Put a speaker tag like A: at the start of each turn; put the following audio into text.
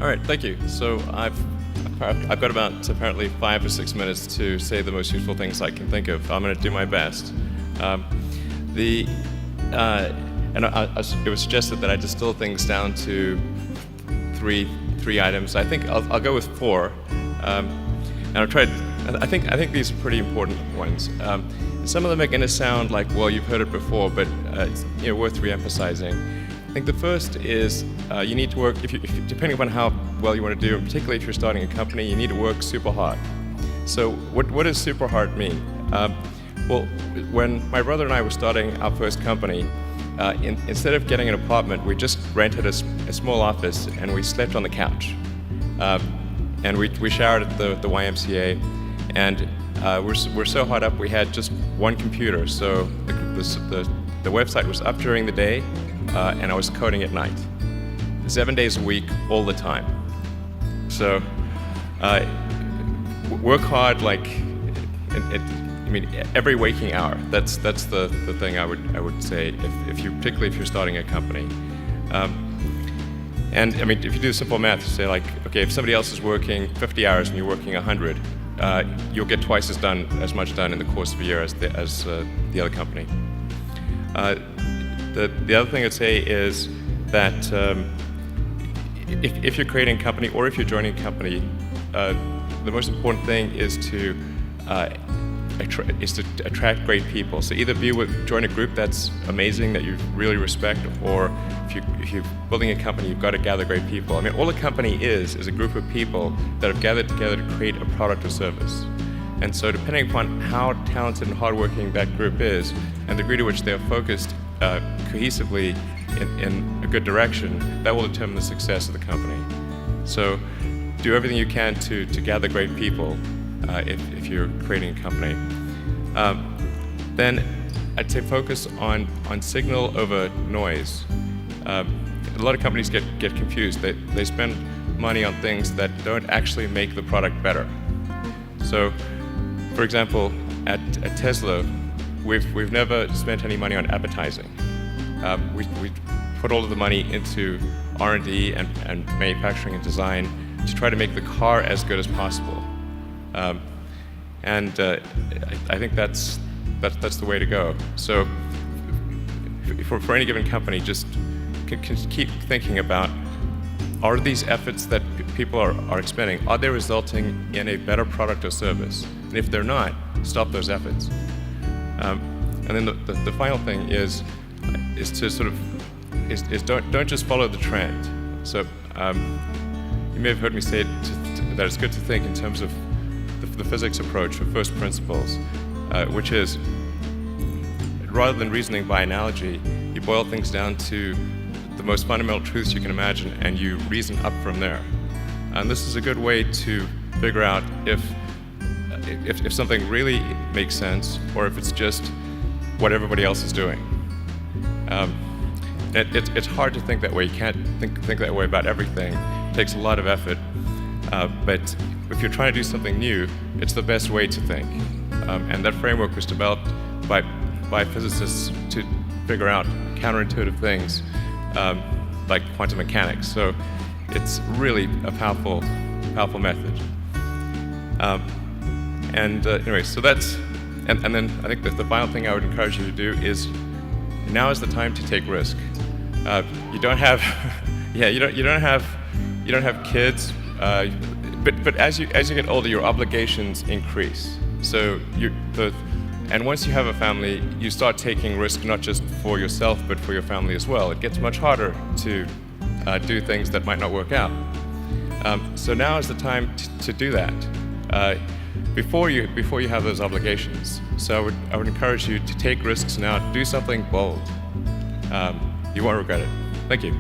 A: All right, thank you. So I've got about apparently 5 or 6 minutes to say the most useful things I can think of. I'm going to do my best. It was suggested that I distill things down to three items. I think I'll go with 4. And I'll try. I think these are pretty important ones. Some of them are going to sound like, well, you've heard it before, but it's worth re-emphasizing. I think the first is you need to work, depending upon how well you want to do, and particularly if you're starting a company, you need to work super hard. So what does super hard mean? Well, when my brother and I were starting our first company, instead of getting an apartment, we just rented a small office and we slept on the couch. And we showered at the YMCA, and we're so hot up we had just one computer. So the website was up during the day, and I was coding at night, 7 days a week, all the time. So work hard, like every waking hour. That's the thing I would say particularly if you're starting a company. And if you do simple math, you say like, okay, if somebody else is working 50 hours and you're working 100, you'll get twice as much done in the course of a year as the other company. The other thing I'd say is that if you're creating a company or if you're joining a company, the most important thing is to attract great people. So either join a group that's amazing that you really respect, or if you're building a company, you've got to gather great people. All a company is a group of people that have gathered together to create a product or service. And so depending upon how talented and hardworking that group is, and the degree to which they're focused cohesively in a good direction, that will determine the success of the company. So do everything you can to gather great people if you're creating a company. Then I'd say focus on signal over noise. A lot of companies get confused. They spend money on things that don't actually make the product better. So, for example, at Tesla, we've never spent any money on advertising. We put all of the money into R&D and manufacturing and design to try to make the car as good as possible. I think that's the way to go. So for any given company, just keep thinking about, are these efforts that people are expending, are they resulting in a better product or service? And if they're not, stop those efforts. And then the final thing is to sort of don't just follow the trend. So you may have heard me say that it's good to think in terms of the physics approach or first principles, which is, rather than reasoning by analogy, you boil things down to the most fundamental truths you can imagine, and you reason up from there. And this is a good way to figure out if something really makes sense, or if it's just what everybody else is doing. It's hard to think that way. You can't think that way about everything. It takes a lot of effort. But if you're trying to do something new, it's the best way to think. And that framework was developed by physicists to figure out counterintuitive things like quantum mechanics. So it's really a powerful method. Anyway, so that's, and then I think that the final thing I would encourage you to do is, now is the time to take risk. You don't have, you don't have kids, but as you get older, your obligations increase. So and once you have a family, you start taking risk not just for yourself, but for your family as well. It gets much harder to do things that might not work out. So now is the time to do that before you have those obligations. So I would encourage you to take risks now. Do something bold. You won't regret it. Thank you.